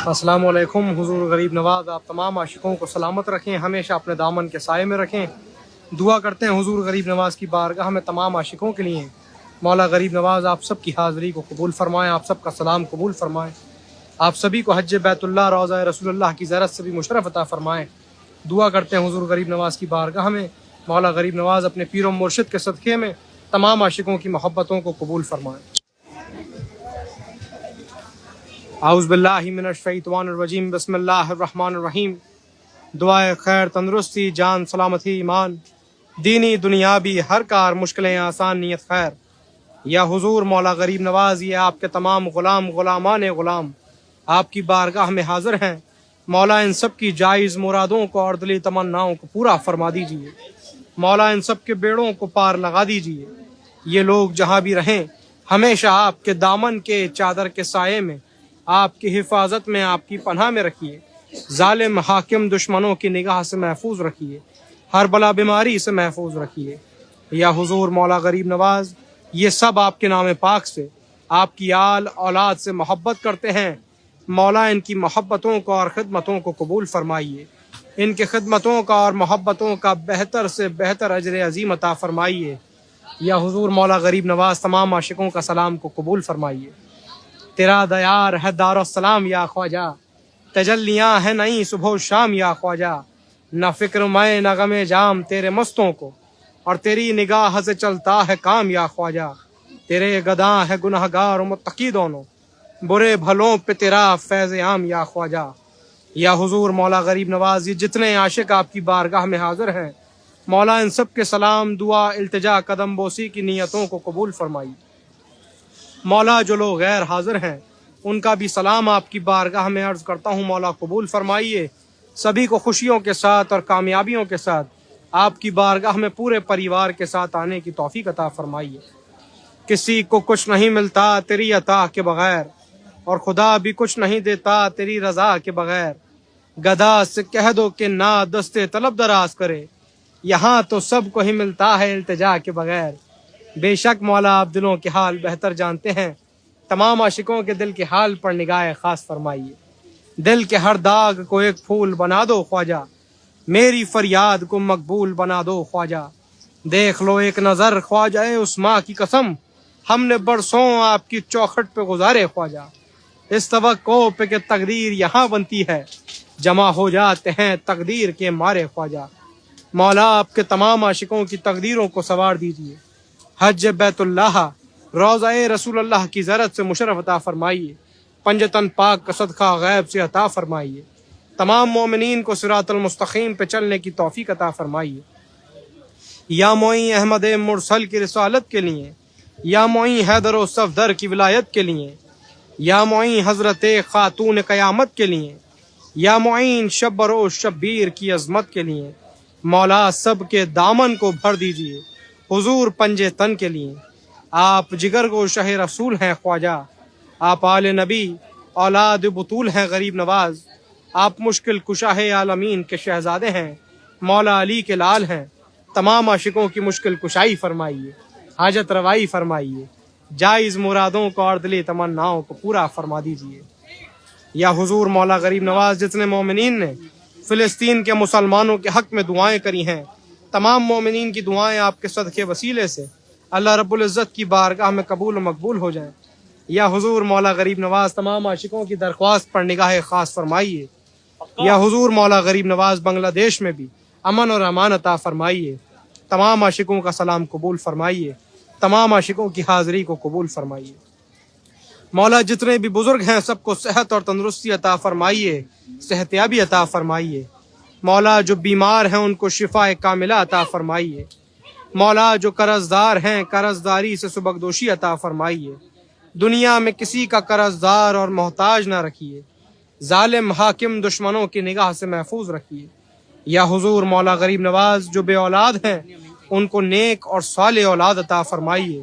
السلام علیکم۔ حضور غریب نواز آپ تمام عاشقوں کو سلامت رکھیں، ہمیشہ اپنے دامن کے سائے میں رکھیں۔ دعا کرتے ہیں حضور غریب نواز کی بارگاہ میں تمام عاشقوں کے لیے، مولا غریب نواز آپ سب کی حاضری کو قبول فرمائیں، آپ سب کا سلام قبول فرمائیں، آپ سبھی کو حج بیت اللہ روضہ رسول اللہ کی زیارت سے بھی مشرف عطا فرمائیں۔ دعا کرتے ہیں حضور غریب نواز کی بارگاہ میں مولا غریب نواز اپنے پیر و مرشد کے صدقے میں تمام عاشقوں کی محبتوں کو قبول فرمائیں۔ اعوذ باللہ من الشیطان الرجیم، بسم اللہ الرحمن الرحیم۔ دعائے خیر، تندرستی، جان سلامتی، ایمان، دینی دنیابی ہر کار، مشکلیں آسان، نیت خیر۔ یا حضور مولا غریب نواز، یہ آپ کے تمام غلامان غلام آپ کی بارگاہ میں حاضر ہیں، مولا ان سب کی جائز مرادوں کو اور دلی تمناؤں کو پورا فرما دیجیے، مولا ان سب کے بیڑوں کو پار لگا دیجیے۔ یہ لوگ جہاں بھی رہیں ہمیشہ آپ کے دامن کے چادر کے سائے میں، آپ کی حفاظت میں، آپ کی پناہ میں رکھیے، ظالم حاکم دشمنوں کی نگاہ سے محفوظ رکھیے، ہر بلا بیماری سے محفوظ رکھیے۔ یا حضور مولا غریب نواز، یہ سب آپ کے نام پاک سے، آپ کی آل اولاد سے محبت کرتے ہیں، مولا ان کی محبتوں کو اور خدمتوں کو قبول فرمائیے، ان کی خدمتوں کا اور محبتوں کا بہتر سے بہتر اجر عظیم عطا فرمائیے۔ یا حضور مولا غریب نواز تمام عاشقوں کا سلام کو قبول فرمائیے۔ تیرا دیار ہے دار السلام یا خواجہ، تجلیاں ہیں نئی صبح و شام یا خواجہ، نہ فکر میں نہ غم جام تیرے مستوں کو، اور تیری نگاہ سے چلتا ہے کام یا خواجہ، تیرے گداں ہے گناہ گار و متقی دونوں، برے بھلوں پہ تیرا فیض عام یا خواجہ۔ یا حضور مولا غریب نواز، یہ جتنے عاشق آپ کی بارگاہ میں حاضر ہیں، مولا ان سب کے سلام، دعا، التجا، قدم بوسی کی نیتوں کو قبول فرمائیے۔ مولا جو لوگ غیر حاضر ہیں ان کا بھی سلام آپ کی بارگاہ میں عرض کرتا ہوں، مولا قبول فرمائیے۔ سبھی کو خوشیوں کے ساتھ اور کامیابیوں کے ساتھ آپ کی بارگاہ میں پورے پریوار کے ساتھ آنے کی توفیق عطا فرمائیے۔ کسی کو کچھ نہیں ملتا تیری عطا کے بغیر، اور خدا بھی کچھ نہیں دیتا تیری رضا کے بغیر، گدا سے کہہ دو کہ نہ دستے طلب دراز کرے، یہاں تو سب کو ہی ملتا ہے التجا کے بغیر۔ بے شک مولا آپ دلوں کے حال بہتر جانتے ہیں، تمام عاشقوں کے دل کے حال پر نگاہ خاص فرمائیے۔ دل کے ہر داغ کو ایک پھول بنا دو خواجہ، میری فریاد کو مقبول بنا دو خواجہ، دیکھ لو ایک نظر خواجہ اس ماں کی قسم، ہم نے برسوں آپ کی چوکھٹ پہ گزارے خواجہ، اس توقع پہ کہ تقدیر یہاں بنتی ہے، جمع ہو جاتے ہیں تقدیر کے مارے خواجہ۔ مولا آپ کے تمام عاشقوں کی تقدیروں کو سنوار دیجیے، حج بیت اللہ روضہ رسول اللہ کی زیارت سے مشرف عطا فرمائیے، پنجتن پاک کا صدقہ غیب سے عطا فرمائیے، تمام مومنین کو صراط المستقیم پہ چلنے کی توفیق عطا فرمائیے۔ یا معین احمد مرسل کی رسالت کے لیے، یا معین حیدر و صفدر کی ولایت کے لیے، یا معین حضرت خاتون قیامت کے لیے، یا معین شبر و شبیر کی عظمت کے لیے، مولا سب کے دامن کو بھر دیجیے حضور پنجے تن کے لیے۔ آپ جگر کو شہ رسول ہیں خواجہ، آپ آل نبی اولاد بطول ہیں غریب نواز، آپ مشکل کشاہ عالمین کے شہزادے ہیں، مولا علی کے لال ہیں، تمام عاشقوں کی مشکل کشائی فرمائیے، حاجت روائی فرمائیے، جائز مرادوں کو اور دلی تمناؤں کو پورا فرما دیجیے۔ یا حضور مولا غریب نواز، جتنے مومنین نے فلسطین کے مسلمانوں کے حق میں دعائیں کری ہیں، تمام مومنین کی دعائیں آپ کے صدقے وسیلے سے اللہ رب العزت کی بارگاہ میں قبول و مقبول ہو جائیں۔ یا حضور مولا غریب نواز، تمام عاشقوں کی درخواست پر نگاہ خاص فرمائیے۔ یا حضور مولا غریب نواز، بنگلہ دیش میں بھی امن اور امان عطا فرمائیے، تمام عاشقوں کا سلام قبول فرمائیے، تمام عاشقوں کی حاضری کو قبول فرمائیے۔ مولا جتنے بھی بزرگ ہیں سب کو صحت اور تندرستی عطا فرمائیے، صحت یابی عطا فرمائیے۔ مولا جو بیمار ہیں ان کو شفا کاملہ عطا فرمائیے۔ مولا جو قرض دار ہیں قرض داری سے سبکدوشی عطا فرمائیے۔ دنیا میں کسی کا قرض دار اور محتاج نہ رکھیے، ظالم حاکم دشمنوں کی نگاہ سے محفوظ رکھیے۔ یا حضور مولا غریب نواز، جو بے اولاد ہیں ان کو نیک اور صالح اولاد عطا فرمائیے،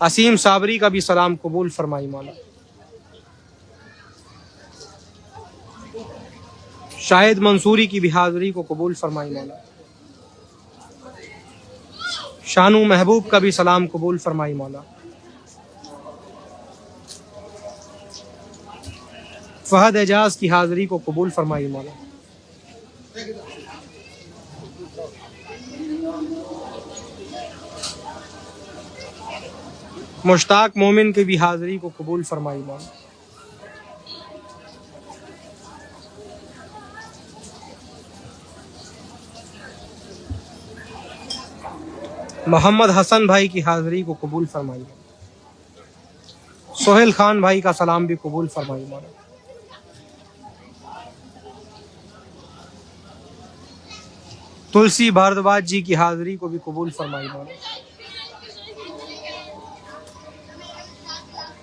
اسیم صابری کا بھی سلام قبول فرمائی مولا. شاہد منصوری کی بھی حاضری کو قبول فرمائی مولا. شانو محبوب کا بھی سلام قبول فرمائی مولا. فہد اعجاز کی حاضری کو قبول فرمائی مولا. مشتاق مومن کی بھی حاضری کو قبول فرمائی مولا. محمد حسن بھائی کی حاضری کو قبول فرمائی مولا. سہیل خان بھائی کا سلام بھی قبول فرمائی مولا. تلسی بھاردواج جی کی حاضری کو بھی قبول فرمائی مولا.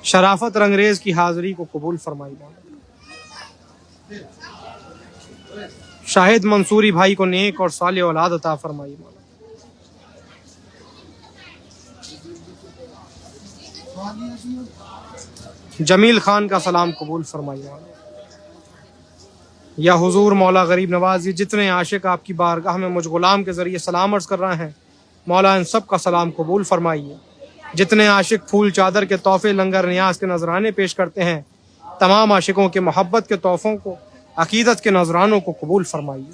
شرافت رنگریز کی حاضری کو قبول فرمائی مولا. شاہد منصوری بھائی کو نیک اور صالح اولاد عطا فرمائی مولا. جمیل خان کا سلام قبول فرمائی مولا. یا حضور مولا غریب نواز، یہ جتنے عاشق آپ کی بارگاہ میں مجھ غلام کے ذریعے سلام عرض کر رہے ہیں، مولا ان سب کا سلام قبول فرمائیے. جتنے عاشق پھول چادر کے تحفے، لنگر نیاز کے نذرانے پیش کرتے ہیں، تمام عاشقوں کے محبت کے تحفوں کو، عقیدت کے نذرانوں کو قبول فرمائیے.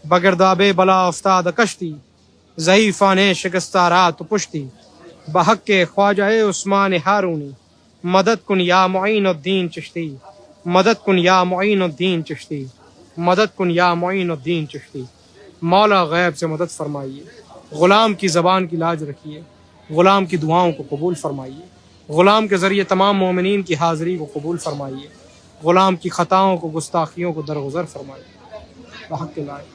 بگرداب بلا افتاد کشتی، ضعیفان شکستہ رات پشتی، بحق کے خواجہ عثمان ہارونی، مدد کن یا معین الدین چشتی، مدد کن یا معین الدین چشتی، مدد کن یا معین الدین چشتی. مولا غیب سے مدد فرمائیے. غلام کی زبان کی لاج رکھیے. غلام کی دعاؤں کو قبول فرمائیے. غلام کے ذریعے تمام مومنین کی حاضری کو قبول فرمائیے. غلام کی خطاؤں کو، گستاخیوں کو درگزر فرمائیے. بحق کے لائق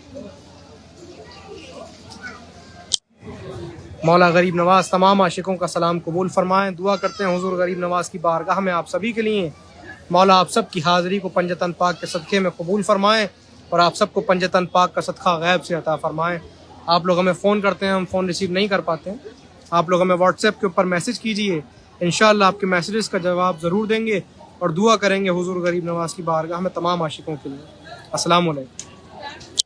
مولا غریب نواز تمام عاشقوں کا سلام قبول فرمائیں. دعا کرتے ہیں حضور غریب نواز کی بارگاہ میں آپ سبھی کے لیے مولا آپ سب کی حاضری کو پنجتن پاک کے صدقے میں قبول فرمائیں، اور آپ سب کو پنجتن پاک کا صدقہ غیب سے عطا فرمائیں. آپ لوگ ہمیں فون کرتے ہیں، ہم فون ریسیو نہیں کر پاتے ہیں. آپ لوگ ہمیں واٹس ایپ کے اوپر میسج کیجئے، انشاءاللہ آپ کے میسیجز کا جواب ضرور دیں گے، اور دعا کریں گے حضور غریب نواز کی بارگاہ میں تمام عاشقوں کے لیے. السلام علیکم.